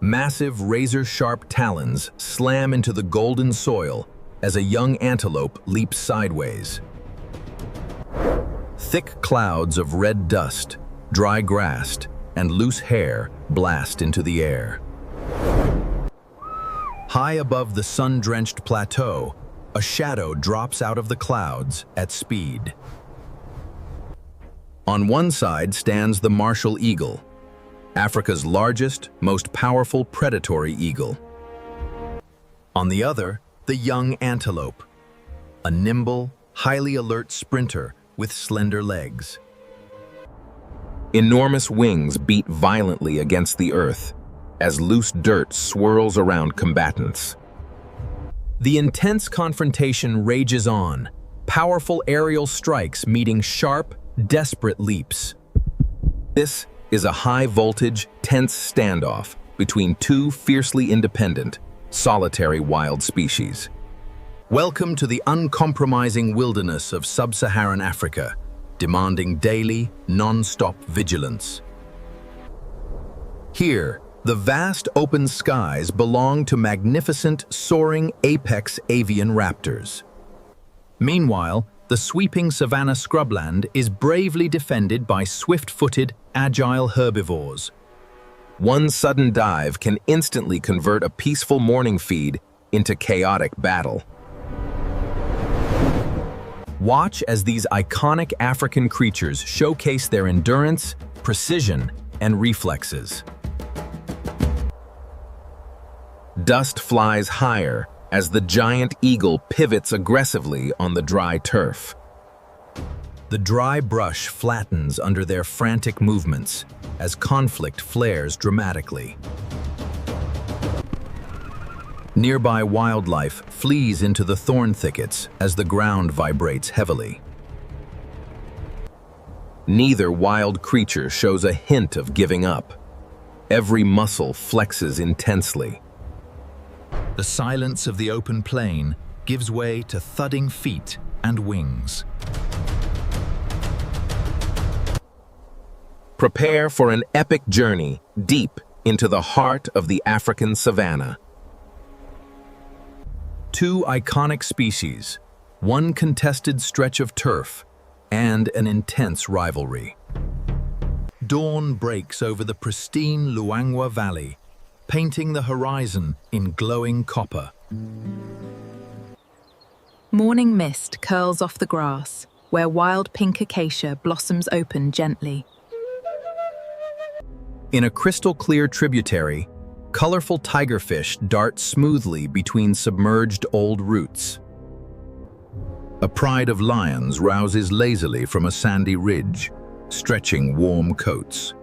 Massive razor-sharp talons slam into the golden soil as a young antelope leaps sideways. Thick clouds of red dust, dry grass, and loose hair blast into the air. High above the sun-drenched plateau, a shadow drops out of the clouds at speed. On one side stands the martial eagle, Africa's largest, most powerful predatory eagle. On the other, the young antelope, a nimble, highly alert sprinter with slender legs. Enormous wings beat violently against the earth as loose dirt swirls around combatants. The intense confrontation rages on, powerful aerial strikes meeting sharp, desperate leaps. This is a high-voltage, tense standoff between two fiercely independent, solitary wild species. Welcome to the uncompromising wilderness of sub-Saharan Africa, demanding daily, non-stop vigilance. Here, the vast open skies belong to magnificent, soaring apex avian raptors. Meanwhile, the sweeping savanna scrubland is bravely defended by swift-footed, agile herbivores. One sudden dive can instantly convert a peaceful morning feed into chaotic battle. Watch as these iconic African creatures showcase their endurance, precision, and reflexes. Dust flies higher as the giant eagle pivots aggressively on the dry turf. The dry brush flattens under their frantic movements as conflict flares dramatically. Nearby wildlife flees into the thorn thickets as the ground vibrates heavily. Neither wild creature shows a hint of giving up. Every muscle flexes intensely. The silence of the open plain gives way to thudding feet and wings. Prepare for an epic journey deep into the heart of the African savanna. Two iconic species, one contested stretch of turf, and an intense rivalry. Dawn breaks over the pristine Luangwa Valley, painting the horizon in glowing copper. Morning mist curls off the grass, where wild pink acacia blossoms open gently. In a crystal-clear tributary, colorful tigerfish dart smoothly between submerged old roots. A pride of lions rouses lazily from a sandy ridge, stretching warm coats.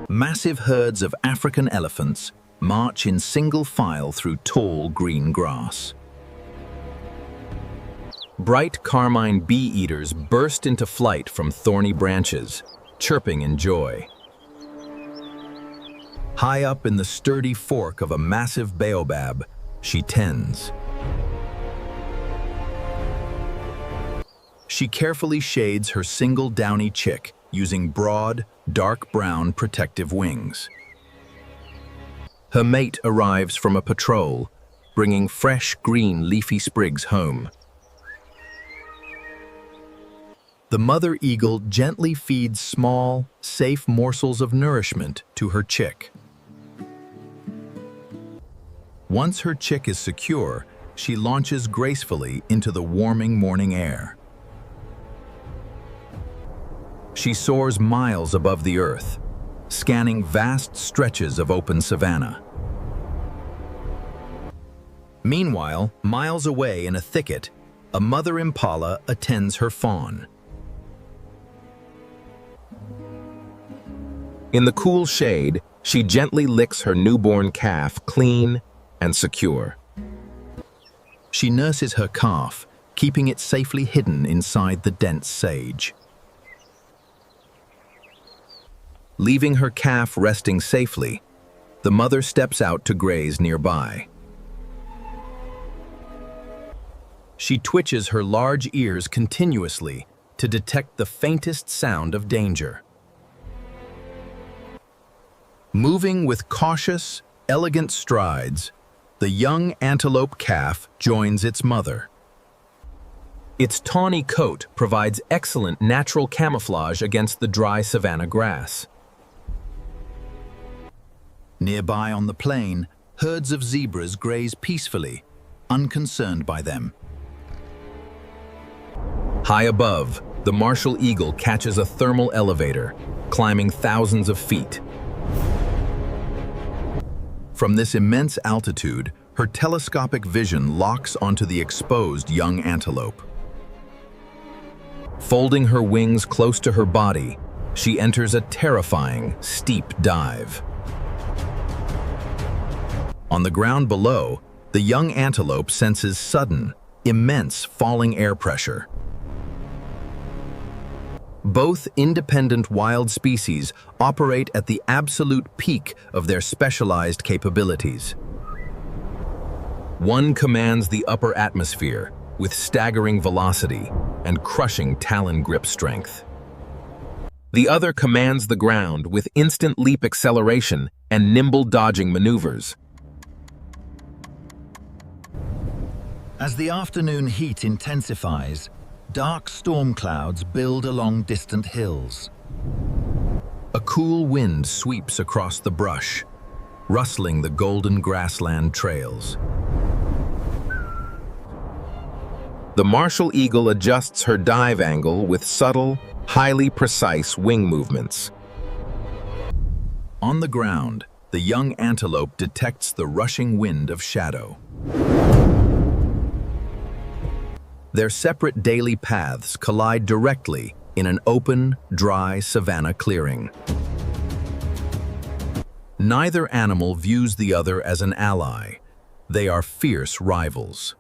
Massive herds of African elephants march in single file through tall green grass. Bright carmine bee-eaters burst into flight from thorny branches, chirping in joy. High up in the sturdy fork of a massive baobab, she tends. She carefully shades her single downy chick using broad, dark brown protective wings. Her mate arrives from a patrol, bringing fresh green leafy sprigs home. The mother eagle gently feeds small, safe morsels of nourishment to her chick. Once her chick is secure, she launches gracefully into the warming morning air. She soars miles above the earth, scanning vast stretches of open savanna. Meanwhile, miles away in a thicket, a mother impala attends her fawn. In the cool shade, she gently licks her newborn calf clean and secure. She nurses her calf, keeping it safely hidden inside the dense sage. Leaving her calf resting safely, the mother steps out to graze nearby. She twitches her large ears continuously to detect the faintest sound of danger. Moving with cautious, elegant strides, the young antelope calf joins its mother. Its tawny coat provides excellent natural camouflage against the dry savanna grass. Nearby on the plain, herds of zebras graze peacefully, unconcerned by them. High above, the martial eagle catches a thermal elevator, climbing thousands of feet. From this immense altitude, her telescopic vision locks onto the exposed young antelope. Folding her wings close to her body, she enters a terrifying, steep dive. On the ground below, the young antelope senses sudden, immense falling air pressure. Both independent wild species operate at the absolute peak of their specialized capabilities. One commands the upper atmosphere with staggering velocity and crushing talon grip strength. The other commands the ground with instant leap acceleration and nimble dodging maneuvers. As the afternoon heat intensifies, dark storm clouds build along distant hills. A cool wind sweeps across the brush, rustling the golden grassland trails. The martial eagle adjusts her dive angle with subtle, highly precise wing movements. On the ground, the young antelope detects the rushing wind of shadow. Their separate daily paths collide directly in an open, dry savanna clearing. Neither animal views the other as an ally. They are fierce rivals.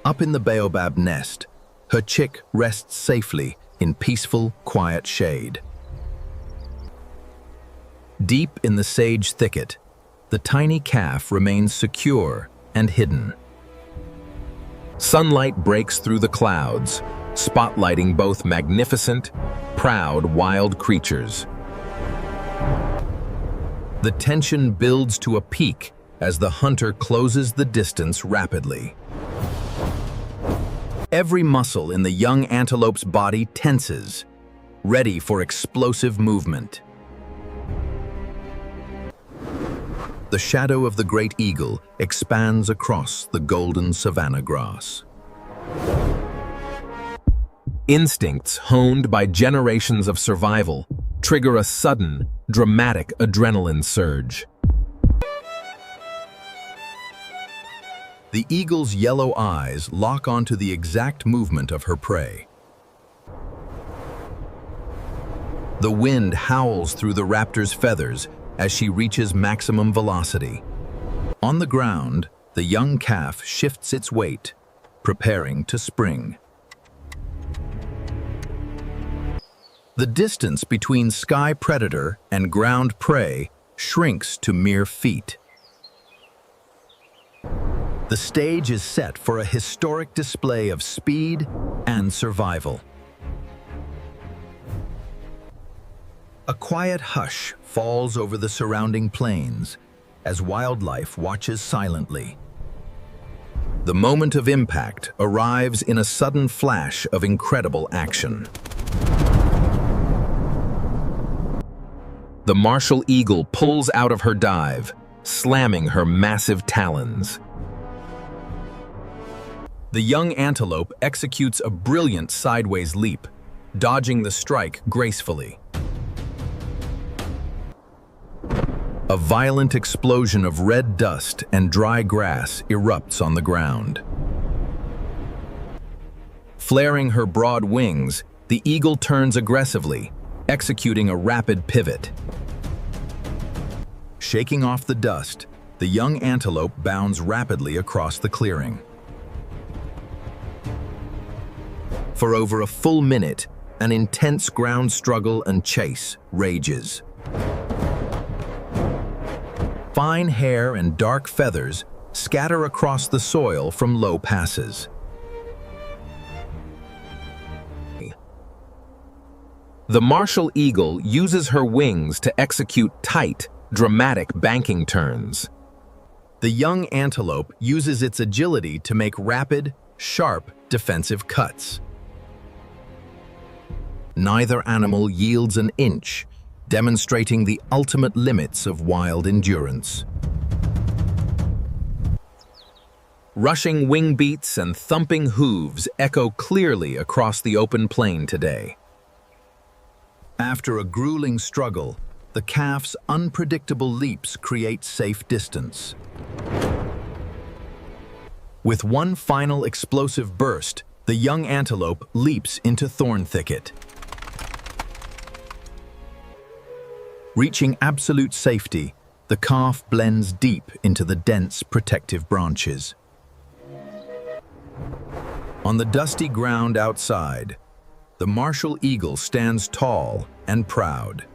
Up in the baobab nest, her chick rests safely in peaceful, quiet shade. Deep in the sage thicket, the tiny calf remains secure and hidden. Sunlight breaks through the clouds, spotlighting both magnificent, proud wild creatures. The tension builds to a peak as the hunter closes the distance rapidly. Every muscle in the young antelope's body tenses, ready for explosive movement. The shadow of the great eagle expands across the golden savanna grass. Instincts honed by generations of survival trigger a sudden, dramatic adrenaline surge. The eagle's yellow eyes lock onto the exact movement of her prey. The wind howls through the raptor's feathers as she reaches maximum velocity. On the ground, the young calf shifts its weight, preparing to spring. The distance between sky predator and ground prey shrinks to mere feet. The stage is set for a historic display of speed and survival. A quiet hush falls over the surrounding plains as wildlife watches silently. The moment of impact arrives in a sudden flash of incredible action. The martial eagle pulls out of her dive, slamming her massive talons. The young antelope executes a brilliant sideways leap, dodging the strike gracefully. A violent explosion of red dust and dry grass erupts on the ground. Flaring her broad wings, the eagle turns aggressively, executing a rapid pivot. Shaking off the dust, the young antelope bounds rapidly across the clearing. For over a full minute, an intense ground struggle and chase rages. Fine hair and dark feathers scatter across the soil from low passes. The martial eagle uses her wings to execute tight, dramatic banking turns. The young antelope uses its agility to make rapid, sharp defensive cuts. Neither animal yields an inch, demonstrating the ultimate limits of wild endurance. Rushing wing beats and thumping hooves echo clearly across the open plain today. After a grueling struggle, the calf's unpredictable leaps create safe distance. With one final explosive burst, the young antelope leaps into thorn thicket. Reaching absolute safety, the calf blends deep into the dense protective branches. On the dusty ground outside, the martial eagle stands tall and proud.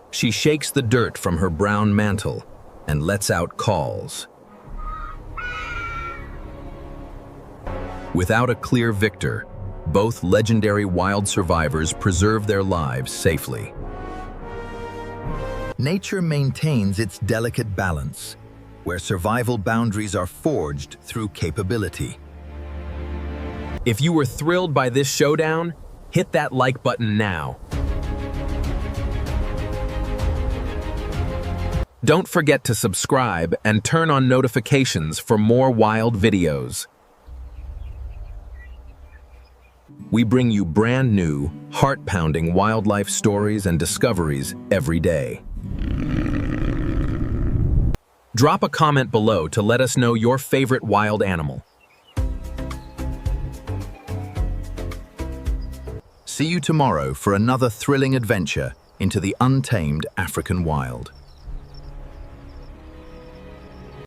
She shakes the dirt from her brown mantle and lets out calls. Without a clear victor, both legendary wild survivors preserve their lives safely. Nature maintains its delicate balance, where survival boundaries are forged through capability. If you were thrilled by this showdown, hit that like button now. Don't forget to subscribe and turn on notifications for more wild videos. We bring you brand new, heart-pounding wildlife stories and discoveries every day. Drop a comment below to let us know your favorite wild animal. See you tomorrow for another thrilling adventure into the untamed African wild.